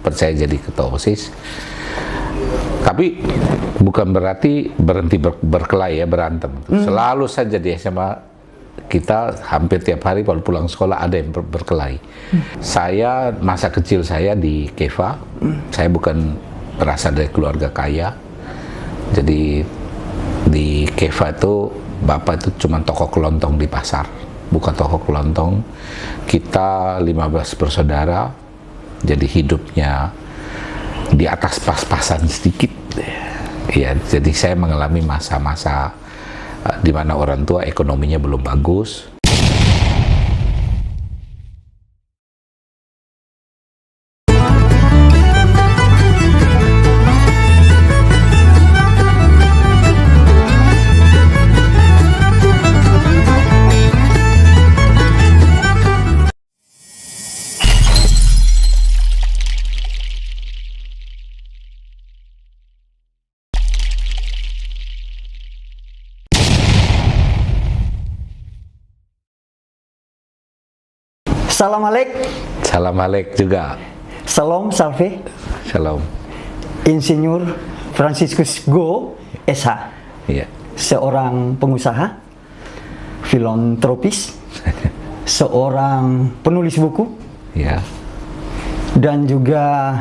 percaya jadi ketua OSIS. Tapi bukan berarti berhenti berkelahi ya, berantem. Selalu saja di SMA kita hampir tiap hari kalau pulang sekolah ada yang berkelahi. Saya masa kecil saya di Keva, saya bukan berasal dari keluarga kaya. Jadi di Keva itu bapak itu cuma toko kelontong di pasar, bukan toko kelontong. Kita 15 bersaudara, jadi hidupnya di atas pas-pasan sedikit. Ya, jadi saya mengalami masa-masa di mana orang tua ekonominya belum bagus. Salam Alek. Salam Alek juga. Salam Salve. Shalom. Insinyur Franciscus Go, SH. Iya. Seorang pengusaha, filantropis, seorang penulis buku, Iya. dan juga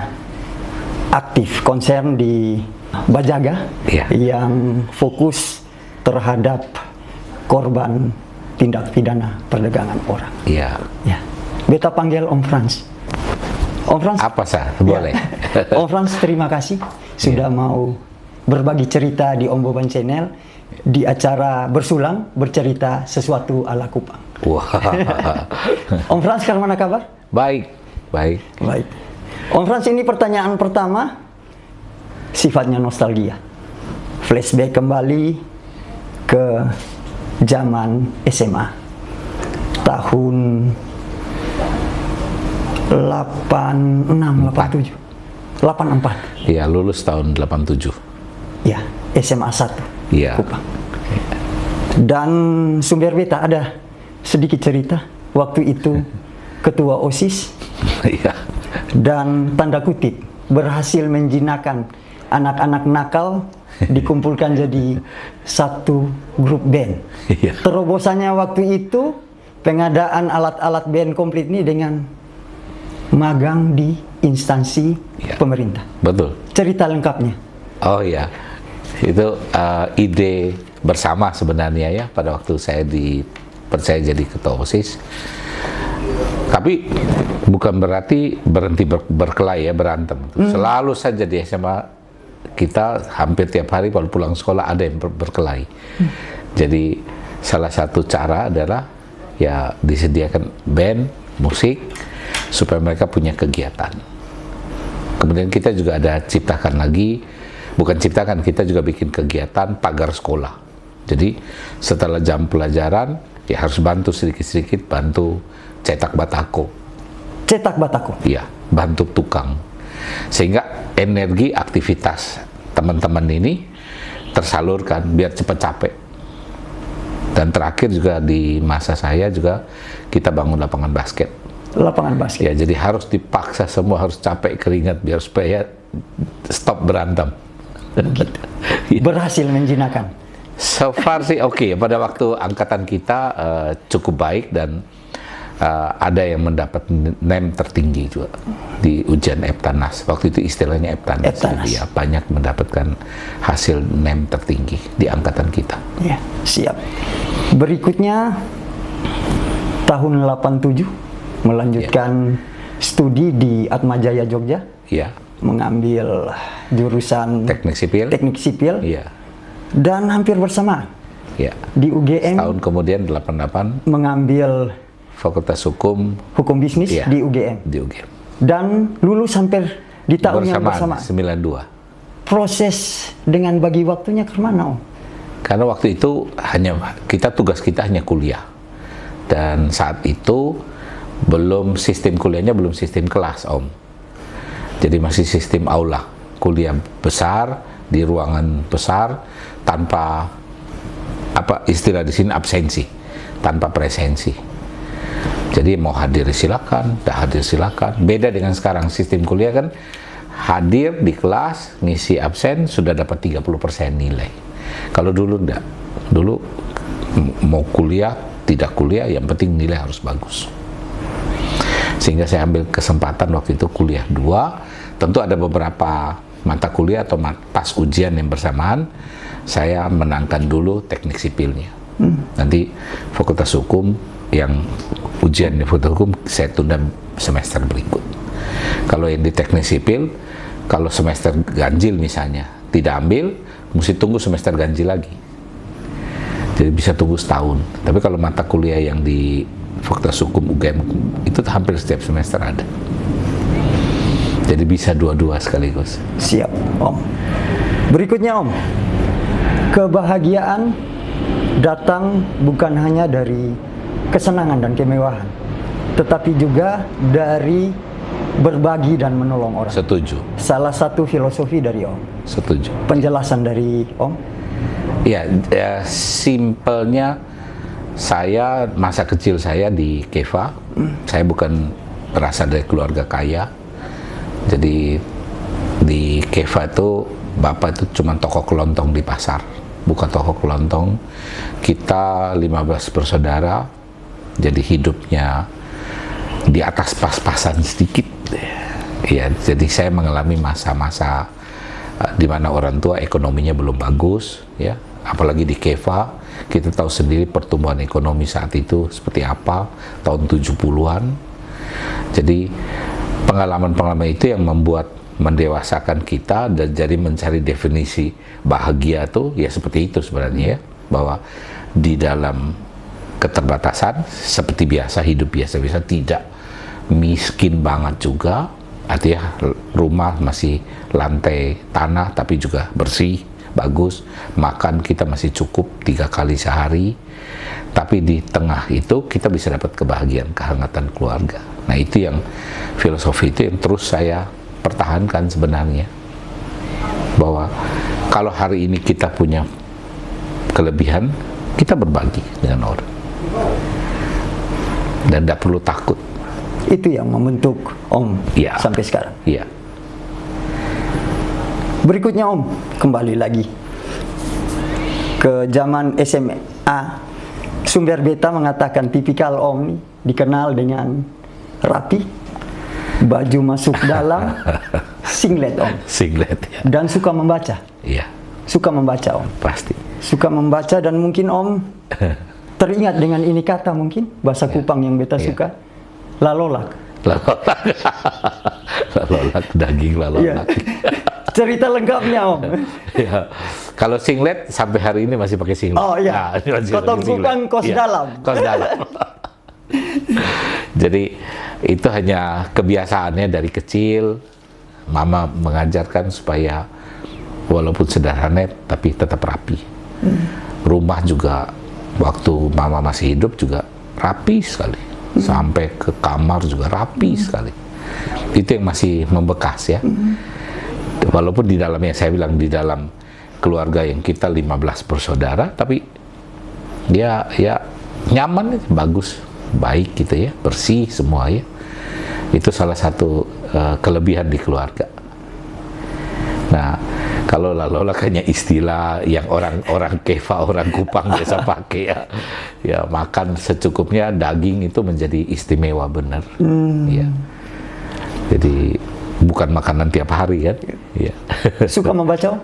aktif concern di Bajaga, Iya. yang fokus terhadap korban tindak pidana perdagangan orang. Iya. Ya. Beta panggil Om Frans. Om Frans. Apa sah? Boleh. Ya. Om Frans, terima kasih sudah mau berbagi cerita di Om Boban Channel di acara Bersulang Bercerita Sesuatu ala Kupang. Wah. Om Frans, sekarang mana kabar? Baik, baik. Baik. Om Frans, ini pertanyaan pertama sifatnya nostalgia. Flashback kembali ke zaman SMA. Tahun 86, 84. Iya, lulus tahun 87. Ya, SMA 1. Iya. Kupang. Dan sumber beta ada sedikit cerita waktu itu ketua OSIS. Iya. Dan tanda kutip berhasil menjinakkan anak-anak nakal dikumpulkan jadi satu grup band. Iya. Terobosannya waktu itu pengadaan alat-alat band komplit ini dengan magang di instansi pemerintah. Betul. Cerita lengkapnya. Oh iya, itu ide bersama sebenarnya ya pada waktu saya dipercaya jadi ketua OSIS. Tapi bukan berarti berhenti berkelahi ya, berantem. Selalu saja di SMA kita hampir tiap hari kalau pulang sekolah ada yang berkelahi. Jadi salah satu cara adalah ya disediakan band musik supaya mereka punya kegiatan. Kemudian kita juga ada ciptakan lagi, bukan ciptakan, kita juga bikin kegiatan pagar sekolah. Jadi setelah jam pelajaran ya harus bantu sedikit-sedikit, bantu cetak batako. Cetak batako? Iya, bantu tukang. Sehingga energi aktivitas teman-teman ini tersalurkan biar cepat capek. Dan terakhir juga di masa saya juga kita bangun lapangan basket. Lapangan basket. Ya, jadi harus dipaksa semua, harus capek keringat biar supaya stop berantem. Berhasil menjinakkan. So far sih oke. Pada waktu angkatan kita cukup baik dan ada yang mendapat NEM tertinggi juga di ujian Eptanas. Waktu itu istilahnya Eptanas. Jadi ya banyak mendapatkan hasil NEM tertinggi di angkatan kita. Ya, siap. Berikutnya tahun 87 melanjutkan studi di Atmajaya Jogja. Iya. Mengambil jurusan teknik sipil. Teknik sipil. Iya. Dan hampir bersamaan. Iya. Di UGM. Tahun kemudian 88 mengambil Fakultas Hukum Bisnis di UGM. Di UGM. Dan lulus hampir di tahun yang bersamaan. 92. Proses dengan bagi waktunya kemana, Om? Karena waktu itu tugas kita hanya kuliah. Dan saat itu sistem kuliahnya belum sistem kelas, Om. Jadi masih sistem aula, kuliah besar di ruangan besar tanpa istilah di sini absensi, tanpa presensi. Jadi mau hadir silakan, tak hadir silakan. Beda dengan sekarang sistem kuliah kan, hadir di kelas, ngisi absen sudah dapat 30% nilai. Kalau dulu enggak. Dulu mau kuliah, tidak kuliah, yang penting nilai harus bagus. Sehingga saya ambil kesempatan waktu itu kuliah 2. Tentu ada beberapa mata kuliah atau pas ujian yang bersamaan, saya menangkan dulu teknik sipilnya. Nanti Fakultas Hukum yang ujian di Fakultas Hukum saya tunda semester berikut. Kalau yang di teknik sipil, kalau semester ganjil misalnya tidak ambil, mesti tunggu semester ganjil lagi. Jadi bisa tunggu setahun. Tapi kalau mata kuliah yang di Fakultas Hukum UGM itu hampir setiap semester ada. Jadi bisa dua-dua sekaligus. Siap, Om. Berikutnya, Om. Kebahagiaan datang bukan hanya dari kesenangan dan kemewahan, tetapi juga dari berbagi dan menolong orang. Setuju. Salah satu filosofi dari Om. Setuju. Penjelasan dari Om. Ya, simpelnya saya masa kecil saya di Keva, saya bukan berasal dari keluarga kaya. Jadi di Keva itu bapak itu cuma toko kelontong di pasar, buka toko kelontong. Kita 15 bersaudara, jadi hidupnya di atas pas-pasan sedikit. Ya, jadi saya mengalami masa-masa di mana orang tua ekonominya belum bagus, ya. Apalagi di Keva, kita tahu sendiri pertumbuhan ekonomi saat itu seperti apa, tahun 70-an. Jadi pengalaman-pengalaman itu yang membuat mendewasakan kita dan jadi mencari definisi bahagia tuh ya seperti itu sebenarnya ya, bahwa di dalam keterbatasan seperti biasa, hidup biasa-biasa, tidak miskin banget juga, artinya rumah masih lantai tanah tapi juga bersih, bagus, makan kita masih cukup 3 kali sehari, tapi di tengah itu kita bisa dapat kebahagiaan, kehangatan keluarga. Nah itu yang filosofi itu yang terus saya pertahankan sebenarnya, bahwa kalau hari ini kita punya kelebihan, kita berbagi dengan orang dan tidak perlu takut. Itu yang membentuk Om Ya. sampai sekarang. Iya. Berikutnya Om, kembali lagi ke zaman SMA. Sumber Beta mengatakan tipikal Om nih dikenal dengan rapi, baju masuk dalam, singlet Om, Singlet ya. dan suka membaca. Iya, Suka membaca Om. pasti. Suka membaca dan mungkin Om teringat dengan ini kata mungkin bahasa Kupang yang Beta Iya. suka, lalolak. Lalolak. Lalolak, daging lalolak. Cerita lengkapnya Om. Ya. Kalau singlet sampai hari ini masih pakai singlet. Oh iya. Nah, ini masih Kotong pakai singlet. Kupang kos Iya, dalam. Kos dalam. Jadi itu hanya kebiasaannya dari kecil. Mama mengajarkan supaya walaupun sederhana tapi tetap rapi. Rumah juga waktu mama masih hidup juga rapi sekali. Sampai ke kamar juga rapi sekali. Itu yang masih membekas ya. Walaupun di dalamnya saya bilang di dalam keluarga yang kita 15 bersaudara, tapi dia ya nyaman, bagus, baik gitu ya, bersih semua ya. Itu salah satu kelebihan di keluarga. Nah, kalau lalolak hanya istilah yang orang Keva, orang Kupang biasa pakai ya. Ya makan secukupnya, daging itu menjadi istimewa benar. Ya. Jadi bukan makanan tiap hari kan? Ya. Suka membaca Om?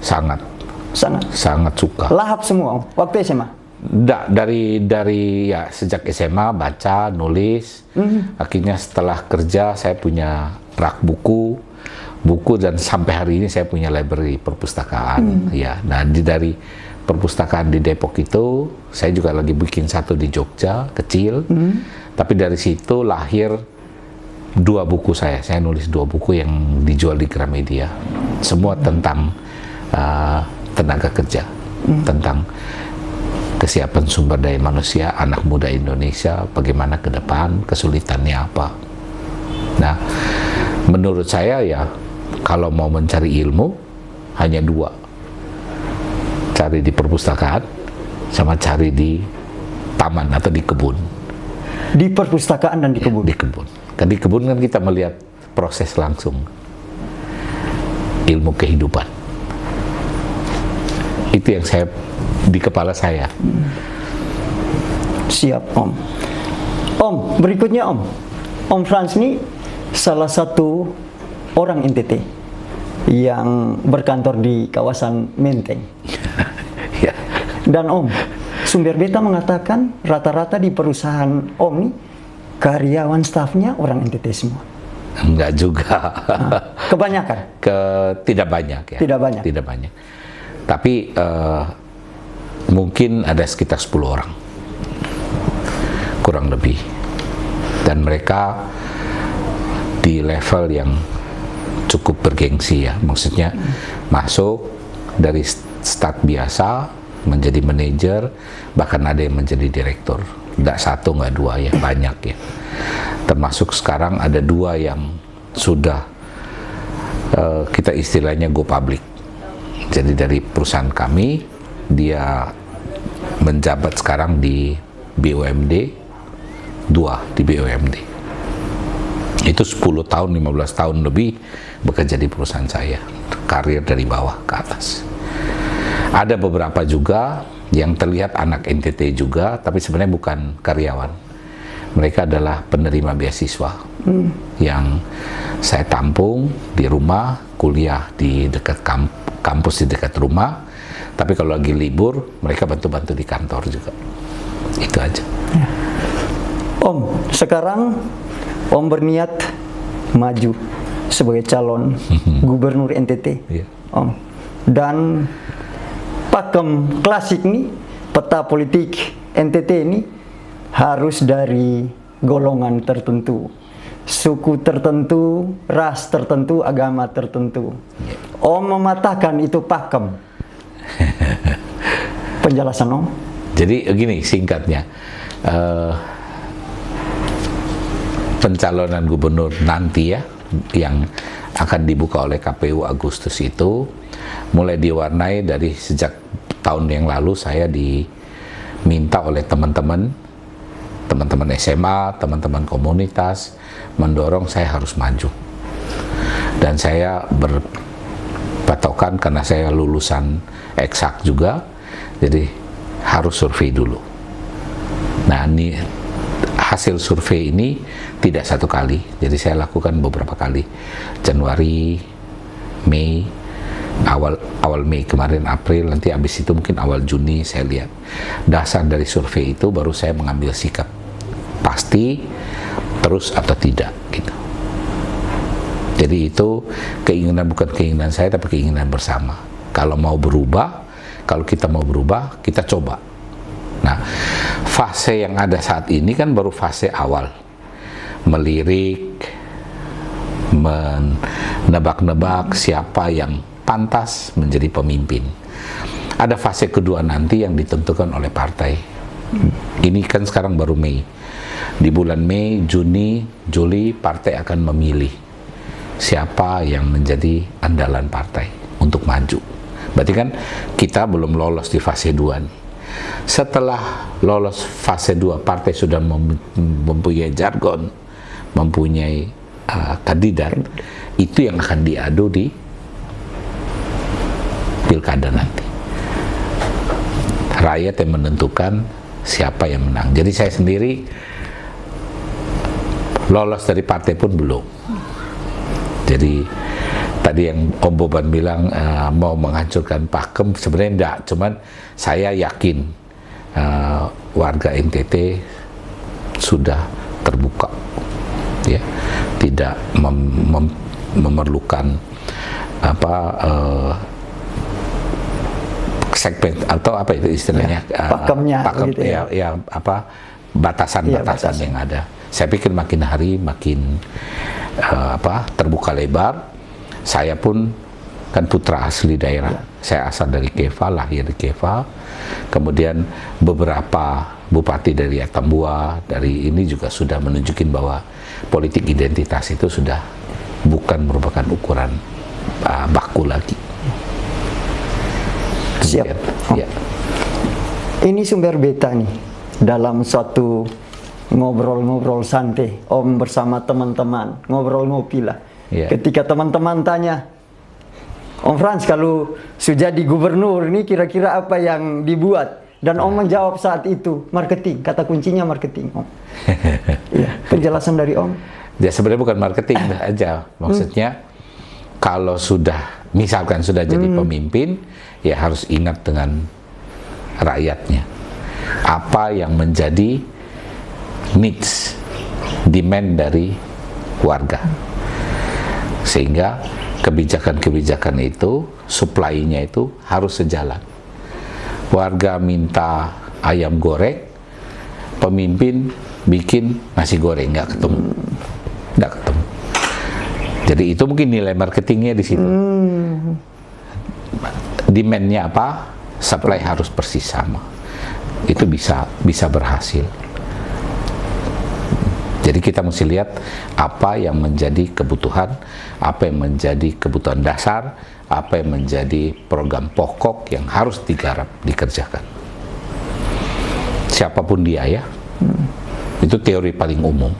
Sangat, Sangat. sangat suka. Lahap semua Om, waktu SMA? Dari ya sejak SMA baca, nulis. Akhirnya setelah kerja saya punya rak buku dan sampai hari ini saya punya library perpustakaan. Ya, nah dari perpustakaan di Depok itu saya juga lagi bikin satu di Jogja kecil. Tapi dari situ lahir 2 buku saya nulis 2 buku yang dijual di Gramedia, semua tentang tenaga kerja, tentang kesiapan sumber daya manusia anak muda Indonesia, bagaimana ke depan, kesulitannya apa. Nah, menurut saya ya kalau mau mencari ilmu hanya 2, cari di perpustakaan sama cari di taman atau di kebun. Di perpustakaan dan di kebun. Di kebun. Kan di kebun kan kita melihat proses langsung ilmu kehidupan. Itu yang saya di kepala saya. Siap, Om. Om, berikutnya Om. Om Frans ini salah satu orang NTT yang berkantor di kawasan Menteng. Ya. Dan Om, sumber beta mengatakan rata-rata di perusahaan Om ini karyawan stafnya orang NTT semua. Enggak juga. Kebanyakan? Tidak banyak ya. Tidak banyak? Tidak banyak. Tapi mungkin ada sekitar 10 orang. Kurang lebih. Dan mereka di level yang cukup bergengsi ya. Maksudnya masuk dari start biasa menjadi manajer, bahkan ada yang menjadi direktur. Nggak satu, nggak dua ya, banyak ya. Termasuk sekarang ada 2 yang sudah kita istilahnya go public. Jadi dari perusahaan kami, dia menjabat sekarang di BUMD, 2 di BUMD. Itu 10 tahun, 15 tahun lebih bekerja di perusahaan saya. Karir dari bawah ke atas. Ada beberapa juga yang terlihat anak NTT juga, tapi sebenarnya bukan karyawan. Mereka adalah penerima beasiswa yang saya tampung di rumah, kuliah di dekat kampus di dekat rumah. Tapi kalau lagi libur, mereka bantu-bantu di kantor juga. Itu aja. Ya. Om, sekarang Om berniat maju sebagai calon gubernur NTT. Yeah. Om. Dan pakem klasik nih, peta politik NTT ini harus dari golongan tertentu, suku tertentu, ras tertentu, agama tertentu. Om mematahkan itu pakem. Penjelasan Om? Jadi gini singkatnya, pencalonan gubernur nanti ya, yang akan dibuka oleh KPU Agustus itu mulai diwarnai dari sejak tahun yang lalu. Saya diminta oleh teman-teman SMA, teman-teman komunitas mendorong saya harus maju. Dan saya berpatokan karena saya lulusan eksak juga, jadi harus survei dulu. Nah, ini hasil survei ini tidak satu kali, jadi saya lakukan beberapa kali. Januari, Mei, awal Mei kemarin, April, nanti habis itu mungkin awal Juni saya lihat. Dasar dari survei itu baru saya mengambil sikap pasti terus atau tidak gitu. Jadi itu keinginan, bukan keinginan saya tapi keinginan bersama. Kalau mau berubah, kalau kita mau berubah, kita coba. Nah, fase yang ada saat ini kan baru fase awal. Melirik, menebak-nebak siapa yang pantas menjadi pemimpin. Ada fase kedua nanti yang ditentukan oleh partai. Ini kan sekarang baru Mei. Di bulan Mei, Juni, Juli, partai akan memilih siapa yang menjadi andalan partai untuk maju. Berarti kan kita belum lolos di fase 2 nih. Setelah lolos fase 2, partai sudah mempunyai jargon, mempunyai kandidat, itu yang akan diadu di pilkada nanti. Rakyat yang menentukan siapa yang menang. Jadi saya sendiri lolos dari partai pun belum. Jadi tadi yang Om Boban bilang mau menghancurkan pakem, sebenarnya enggak, cuman saya yakin warga NTT sudah terbuka, ya, tidak memerlukan segmen atau apa itu istilahnya, pakemnya, pakem, gitu ya. Ya apa batasan-batasan yang ada. Saya pikir makin hari makin terbuka lebar. Saya pun kan putra asli daerah. Saya asal dari Keva, lahir di Keva. Kemudian beberapa bupati dari Atambua, dari ini juga sudah menunjukin bahwa politik identitas itu sudah bukan merupakan ukuran baku lagi. Siap. Oh. Ya. Ini sumber beta nih dalam suatu ngobrol-ngobrol santai, Om bersama teman-teman, ngobrol ngopi lah. Iya. Ketika teman-teman tanya, Om Frans kalau sudah jadi gubernur ini kira-kira apa yang dibuat? Dan Om menjawab saat itu, marketing, kata kuncinya marketing, Om. Iya, penjelasan dari Om. Ya sebenarnya bukan marketing aja, maksudnya kalau sudah, misalkan sudah jadi pemimpin, ya harus ingat dengan rakyatnya. Apa yang menjadi needs, demand dari warga. Sehingga kebijakan-kebijakan itu, supply-nya itu harus sejalan. Warga minta ayam goreng, pemimpin bikin nasi goreng, nggak ketemu. Nggak ketemu. Jadi itu mungkin nilai marketingnya di situ. Demand-nya apa, supply harus persis sama. Itu bisa berhasil. Jadi kita mesti lihat apa yang menjadi kebutuhan, apa yang menjadi kebutuhan dasar, apa yang menjadi program pokok yang harus digarap, dikerjakan. Siapapun dia ya, itu teori paling umum.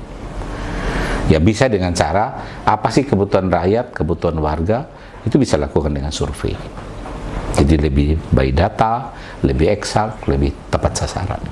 Ya bisa dengan cara, apa sih kebutuhan rakyat, kebutuhan warga, itu bisa lakukan dengan survei. Jadi lebih by data, lebih eksak, lebih tepat sasaran.